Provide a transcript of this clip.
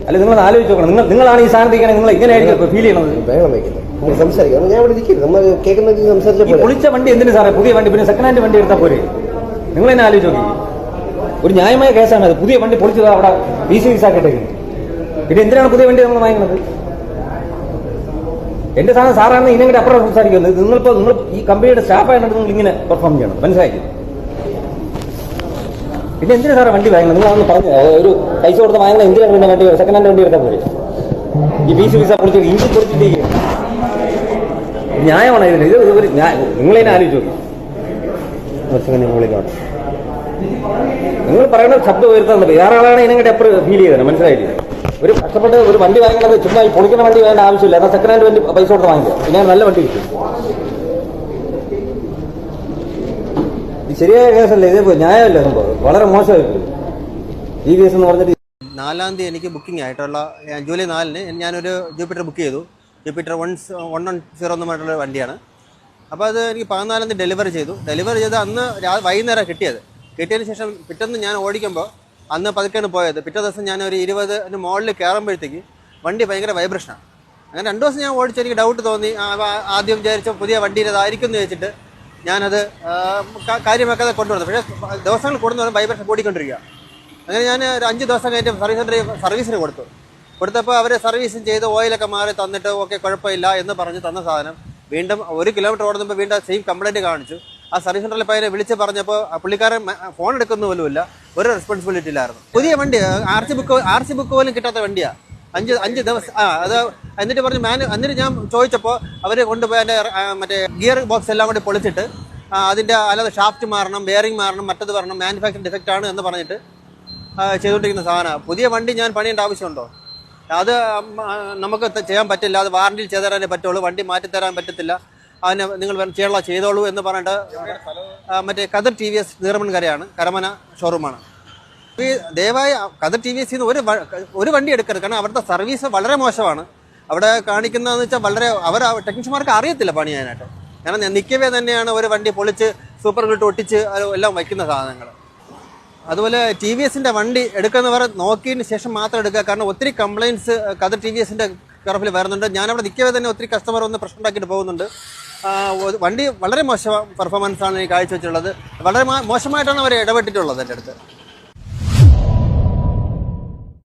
അല്ല നിങ്ങൾ ആലോചിച്ച് നോക്കണം. നിങ്ങളാണ് ഈ സ്ഥാനത്തേക്കാണ് നിങ്ങൾ എങ്ങനെയായിരിക്കും ഫീൽ ചെയ്യണത്? സംസാരിക്കാം, ഞാൻ ഇവിടെ ഇരിക്കും, നമ്മൾ കേൾക്കുന്ന സംസാരിച്ച പൊളിച്ച വണ്ടി എന്തിനു സാറേ? പുതിയ വണ്ടി പിന്നെ സെക്കൻഡ് ഹാൻഡ് വണ്ടി എടുത്താൽ പോരെ? നിങ്ങൾ തന്നെ ആലോചിച്ച് നോക്കി. ഒരു ന്യായമായ കേസാണ് അത്. പുതിയ വണ്ടി പൊളിച്ചത് അവിടെ VC ആക്കിയിട്ടേക്കുന്നത്. പിന്നെ എന്തിനാണ് പുതിയ വണ്ടി നമ്മൾ വാങ്ങുന്നത്? എന്റെ സാധനം സാറാണ് ഇതിനെങ്കിലും അപ്പുറം സംസാരിക്കുന്നത്. നിങ്ങൾ ഈ കമ്പനിയുടെ സ്റ്റാഫായിട്ട് നിങ്ങൾ ഇങ്ങനെ പെർഫോം ചെയ്യണം, മനസ്സിലാക്കി? പിന്നെ എന്തിനാ സാറേ വണ്ടി വാങ്ങുന്നത്? നിങ്ങളൊന്ന് പറഞ്ഞു, ഒരു പൈസ കൊടുത്ത് വാങ്ങുന്നത് എന്തിനാണ്? പിന്നെ വണ്ടി സെക്കൻഡ് ഹാൻഡ് വണ്ടി എടുത്താൽ പോരെ? ഈ VC പൊളിച്ച് ഇഞ്ചി പൊളിച്ചിട്ട് ന്യായമാണ് ഇതിന്? ഇത് ഒരു നിങ്ങളതിനെ ആലോചിച്ച് നോക്കി. നിങ്ങൾ പറയുന്ന ശബ്ദം ഉയർത്താൻ വേറെ ആളാണ് ഇതിനെങ്കിലും എപ്പോഴും ഫീൽ ചെയ്തത്, മനസ്സിലായില്ലേ? ഒരു കഷ്ടപ്പെട്ട് ഒരു വണ്ടി വാങ്ങുന്നത് ചുമ്മാ ഈ പൊളിക്കുന്ന വണ്ടി വേണ്ട ആവശ്യമില്ല. എന്നാൽ സെക്കൻഡ് ഹാൻഡ് വണ്ടി പൈസ കൊടുത്ത് വാങ്ങിക്കുക, പിന്നെ നല്ല വണ്ടി കിട്ടും. ഇത് ശരിയായ കേസല്ലേ? ഇത് ന്യായമല്ല, സംഭവം വളരെ മോശമായിട്ട്. TVS എന്ന് പറഞ്ഞിട്ട് 4-ാം തീയതി എനിക്ക് ബുക്കിംഗ് ആയിട്ടുള്ള ജൂലൈ 4-ന് ഞാനൊരു ജൂപ്പിറ്റർ ബുക്ക് ചെയ്തു. ജൂപ്പിറ്റർ 110 എന്ന് പറഞ്ഞിട്ടുള്ള വണ്ടിയാണ്. അപ്പോൾ അത് എനിക്ക് 14-ാം തീയതി ഡെലിവറി ചെയ്ത് അന്ന് വൈകുന്നേരം കിട്ടിയതിന് ശേഷം പിറ്റേന്ന് ഞാൻ ഓടിക്കുമ്പോൾ അന്ന് പതുക്കെയാണ് പോയത്. പിറ്റേ ദിവസം ഞാൻ ഒരു 20-ന് മുകളിൽ കയറുമ്പോഴത്തേക്ക് വണ്ടി ഭയങ്കര വൈബ്രേഷനാണ്. അങ്ങനെ 2 ദിവസം ഞാൻ ഓടിച്ച് എനിക്ക് ഡൗട്ട് തോന്നി. ആദ്യം വിചാരിച്ച പുതിയ വണ്ടിയിലേതായിരിക്കും എന്ന് വെച്ചിട്ട് ഞാനത് കാര്യമാക്കാതെ കൊണ്ടുവന്നു. പക്ഷേ ദിവസങ്ങൾ കൂടുന്നവരും വൈബ്രേഷൻ കൂടിക്കൊണ്ടിരിക്കുക. അങ്ങനെ ഞാൻ ഒരു 5 ദിവസം കഴിഞ്ഞിട്ട് സർവീസിന് കൊടുത്തപ്പോൾ അവർ സർവീസും ചെയ്ത് ഓയിലൊക്കെ മാറി തന്നിട്ട് ഓക്കെ കുഴപ്പമില്ല എന്ന് പറഞ്ഞ് തന്ന സാധനം വീണ്ടും 1 കിലോമീറ്റർ ഓടുമ്പോൾ വീണ്ടും സെയിം കംപ്ലൈൻറ്റ് കാണിച്ചു. ആ സർവീസ് സെൻ്ററിൽ പയ്യനെ വിളിച്ച് പറഞ്ഞപ്പോൾ പുള്ളിക്കാരൻ ഫോൺ എടുക്കുന്ന പോലുമില്ല, ഒരു റെസ്പോൺസിബിലിറ്റി ഇല്ലായിരുന്നു. പുതിയ വണ്ടി ആർ സി ബുക്ക് പോലും കിട്ടാത്ത വണ്ടിയാണ്. 5 ദിവസം അത് എന്നിട്ട് പറഞ്ഞു എന്നിട്ട് ഞാൻ ചോദിച്ചപ്പോൾ അവർ കൊണ്ടുപോയി എൻ്റെ മറ്റേ ഗിയർ ബോക്സ് എല്ലാം കൂടി പൊളിച്ചിട്ട് അതിൻ്റെ അല്ലാതെ ഷാഫ്റ്റ് മാറണം, ബെയറിംഗ് മാറണം, മറ്റത് മാറണം, മാനുഫാക്ചറിംഗ് ഡിഫക്റ്റ് ആണ് എന്ന് പറഞ്ഞിട്ട് ചെയ്തുകൊണ്ടിരിക്കുന്ന സാധനമാണ്. പുതിയ വണ്ടി ഞാൻ പണിയേണ്ട ആവശ്യമുണ്ടോ? അത് നമുക്ക് ചെയ്യാൻ പറ്റില്ല, അത് വാറണ്ടിയിൽ ചെയ്തു തരാനേ പറ്റുള്ളൂ, വണ്ടി മാറ്റിത്തരാൻ പറ്റത്തില്ല, അതിന് നിങ്ങൾ ചെയ്തോളൂ എന്ന് പറഞ്ഞിട്ട് മറ്റേ കദർ TVS നീർമൺകരയാണ്, കരമന ഷോറൂമാണ്. ഈ ദയവായി കദർ TVS ഒരു വണ്ടി എടുക്കരുത്. കാരണം അവിടുത്തെ സർവീസ് വളരെ മോശമാണ്. അവിടെ കാണിക്കുന്നതെന്ന് വെച്ചാൽ അവർ ടെക്നീഷ്യന്മാർക്ക് അറിയത്തില്ല പണി ചെയ്യാനായിട്ട്. കാരണം നിൽക്കവേ തന്നെയാണ് ഒരു വണ്ടി പൊളിച്ച് സൂപ്പർ ഗ്ലിട്ട് ഒട്ടിച്ച് എല്ലാം വയ്ക്കുന്ന സാധനങ്ങൾ. അതുപോലെ TVSന്റെ വണ്ടി എടുക്കുന്നവർ നോക്കിയതിന് ശേഷം മാത്രം എടുക്കുക. കാരണം ഒത്തിരി കംപ്ലയിൻറ്റ്സ് കദർ TVSന്റെ കറഫിൽ വരുന്നുണ്ട്. ഞാനവിടെ നിൽക്കവേ തന്നെ ഒത്തിരി കസ്റ്റമർ വന്ന് പ്രശ്നം ഉണ്ടാക്കിയിട്ട് പോകുന്നുണ്ട്. വണ്ടി വളരെ മോശം പെർഫോമൻസാണ് എനിക്ക് കാഴ്ചവെച്ചിട്ടുള്ളത്. വളരെ മോശമായിട്ടാണ് അവർ ഇടപെട്ടിട്ടുള്ളത് എൻ്റെ അടുത്ത്.